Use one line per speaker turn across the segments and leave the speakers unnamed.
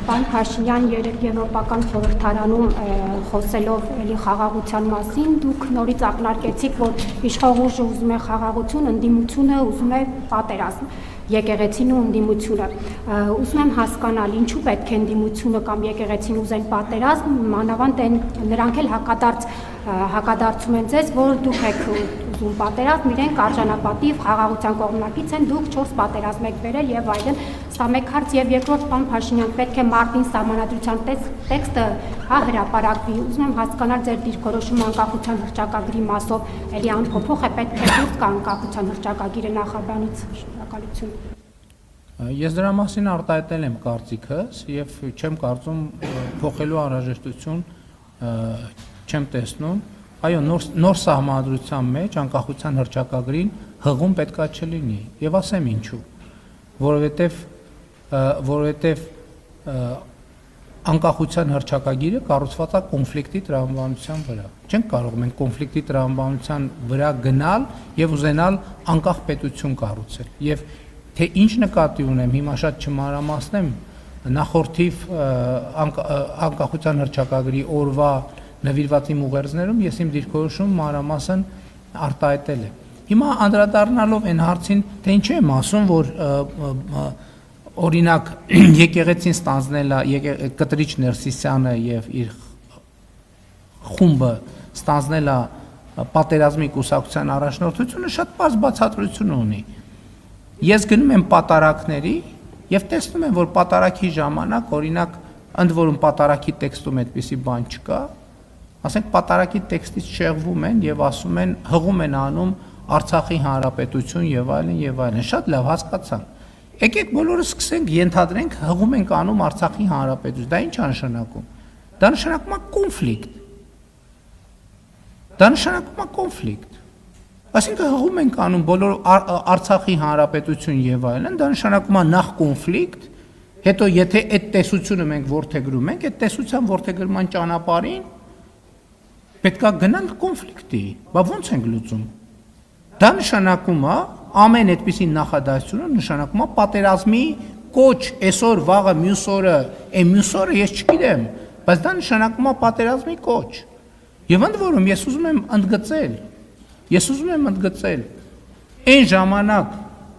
Պարոն Փաշինյան, Եվրոպական խորհրդարանում խոսելով էլի խաղաղության մասին, դուք նորից ակնարկեցիք, որ իշխող ուժը ուզում է խաղաղություն, ընդդիմությունը ուզում է պատերազմ, եկեղեցին ու ընդդիմությունը։ Ուզում եմ հասկանալ, ինչու պետք է ընդդիմությունը կամ եկեղեցին ուզեն պատերազմ, մանավանդ նրանք էլ հակադարձում են ձեզ, որ դուք եք ուզում պատերազմ, իրենք արժանապատիվ խաղաղության կողմնակից են, դուք 4 պատերազմ եք բերել եւ այլն։ Սա մեկ հարց եւ երկրորդ, պարոն Փաշինյան, պետք է Մարտին սահմանադրության տեքստը հրապարակվի։ Ուզում եմ հասկանալ ձեր դիրքորոշումը անկախության հռչակագրի մասով էլի անփոփոխ է, պետք է դուրս գա անկախության հռչակագիրը նախաբանից։ Շնորհակալություն։
Ես դրա մասին արտահայտել եմ կարծիքս եւ չեմ կարծում փոխելու անհրաժեշտություն չեմ տեսնում։ Այո, նոր սահմանադրության մեջ անկախության հռչակագրին հղում պետքա չլինի եւ ասեմ ինչու։ Որովհետեւ անկախության հռչակագիրը կառուցված է կոնֆլիկտի տրամաբանության վրա։ Չենք կարող մենք կոնֆլիկտի տրամաբանության վրա գնալ եւ ուզենալ անկախ պետություն կառուցել։ Եվ թե ինչ նկատի ունեմ, հիմա շատ չմանրամասնեմ, նախորդիվ անկախության հռչակագրի օրվա նվիրվածի ուղերձներում ես իմ դիրքորոշումը մանրամասն արտահայտել եմ։ Հիմա անդրադառնալով այն հարցին, թե ինչու եմ ասում, որ օրինակ եկեղեցին ստանձնել է Կտրիչ Ներսիսյանը եւ իր խումբը ստանձնել է պատերազմի կուսակցության առաջնորդությունը, շատ պարզ բացատրություն ունի։ Ես գնում եմ պատարակների եւ տեսնում եմ, որ պատարակի ժամանակ, օրինակ, ընդ որում պատարակի տեքստում այդպիսի բան չկա, ասենք պատարակի տեքստից շեղվում են եւ ասում են, հղում են անում Արցախի հանրապետություն եւ այլն, շատ լավ հասկացանք։ Եկեք բոլորը սկսենք ենթադրենք հղում ենք անում Արցախի հանրապետություն, դա ինչ է նշանակում։ Դա նշանակում է կոնֆլիկտ։ Դա նշանակում է կոնֆլիկտ։ Այսինքն հղում ենք անում բոլոր Արցախի հանրապետություն եւ այլն, դա նշանակում է նախ կոնֆլիկտ, հետո եթե այդ տեսությունը մենք ворթեգրում ենք, այդ տեսության ворթեգրման ճանապարհին պետքա գնանք կոնֆլիկտի։ Բա ո՞նց ենք լուծում։ Դա նշանակում է ամեն այդպիսի նախադասությունը նշանակում է պատերազմի կոչ, այսօր, վաղը, մյուս օրը, մյուս օրը ես չգիտեմ, բայց դա նշանակում է պատերազմի կոչ։ Եվ ընդ որում ես ուզում եմ ընդգծել այն ժամանակ,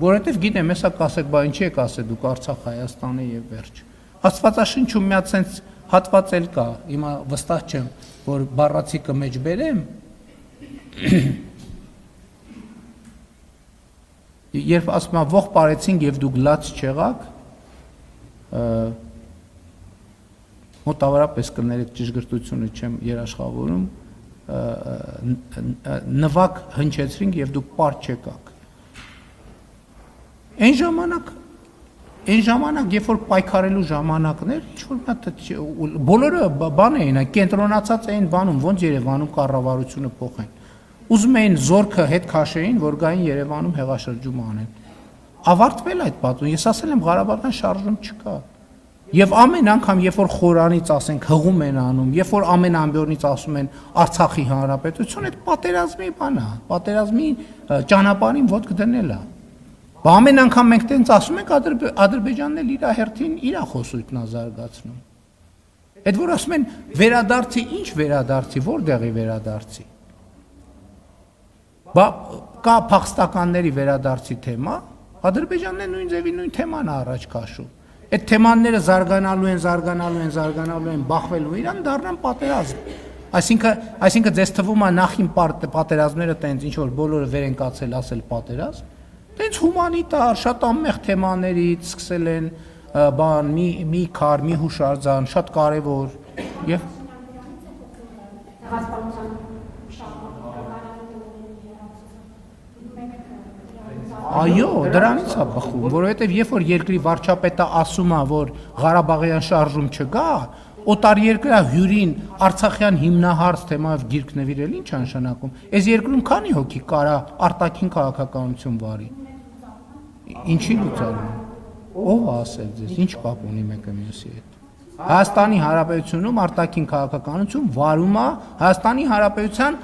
որովհետև գիտեմ, հեսա կասեք, բա ինչի եք ասել դուք Արցախ Հայաստանը եւ վերջ։ Աստվածաշնչում մի հատ sense հատված էլ կա, հիմա վստահ չեմ, որ բառացիկը մեջ բերեմ։ Երբ ասում եմ ող parեցինք եւ դուք լաց չեղաք, մոտավորապես կներեք ճշգրտությունը չեմ երաշխավորում, նվակ հնչեցրինք եւ դուք պար չեկաք։ Այն ժամանակ, երբ որ պայքարելու ժամանակներ, ինչ-որ բոլորը բան էին, կենտրոնացած էին բանում, ոնց Երևանում կառավարությունը փոխեն։ Ուզում էին զորքը հետ քաշեին, որ գային Երևանում հեղաշրջում անեն։ Ավարտվել այդ պատմությունը, ես ասել եմ Ղարաբաղյան շարժում չկա։ Եվ ամեն անգամ, երբ որ խորանից ասենք հղում են անում, երբ որ ամեն ամբյորնից ասում են Արցախի հանրապետություն, այդ պատերազմի բան է, պատերազմի ճանապարհին ոտք դնել է։ Բա ամեն անգամ մենք տենց ասում ենք Ադրբեջանն էլ իր հերթին իր խոսույթն է զարգացնում։ Այդ որ ասում են վերադարձի, ինչ վերադարձի, որտեղի վերադարձի։ Բա կա փախստականների վերադարձի թեմա, Ադրբեջանն է նույն ձևի նույն թեման է առաջ քաշում։ Այդ թեմաները զարգանալու են, բախվելու իրան դառնան պատերազմ։ Այսինքն ձեզ թվում է նախին պատերազմները տենց ինչ որ բոլորը վեր են կացել ասել պատերազմ, տենց հումանիտար, շատ անմեղ թեմաներից սկսել են բան, մի քար, մի հուշարձան, շատ կարևոր եւ Այո, դրանից է բխում, որովհետև երբ որ երկրի վարչապետը ասում է, որ Ղարաբաղյան շարժում չկա, օտարերկրյա հյուրին Արցախյան հիմնահարց թեմայով գիրք նվիրել ինչ է նշանակում։ Այս երկրում քանի հոգի կարա արտաքին քաղաքականություն վարի։ Ինչի լուծարում։ Ո՞վ է ասել ձեզ, ինչ կապ ունի մեկը մյուսի հետ։ Հայաստանի Հանրապետությունում արտաքին քաղաքականություն վարում է Հայաստանի Հանրապետության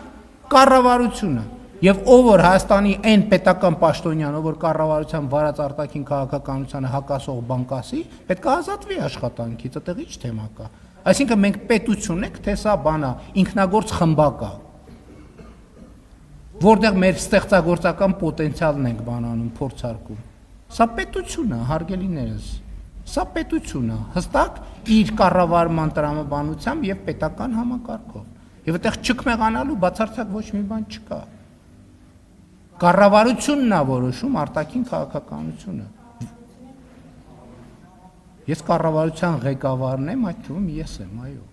կառավարությունը։ Եվ ով որ Հայաստանի այն պետական պաշտոնյանը, որ կառավարության վարած արտաքին քաղաքականությանը հակասող բան կասի, պետք է ազատվի աշխատանքից, այդտեղ ինչ թեմա կա։ Այսինքն մենք պետություն ենք, թե սա բանա, ինքնագործ խմբակ է, որտեղ մեր ստեղծագործական պոտենցիալն ենք բանանում, փորձարկում։ Սա պետություն է, հարգելիներս։ Սա պետություն է, հստակ իր կառավարման տրամաբանությամբ եւ պետական համակարգով։ Եվ այդտեղ չքմեղանալու բացարձակ ոչ մի բան չկա։ Կառավարությունն է որոշում արտաքին քաղաքականությունը։ Ես կառավարության ղեկավարն եմ, այդ թվում ես եմ, այո։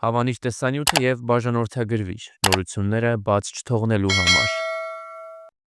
Հավանիչ տեսանյութը եւ բաժանորդագրվիչ նորությունները բաց չթողնելու համար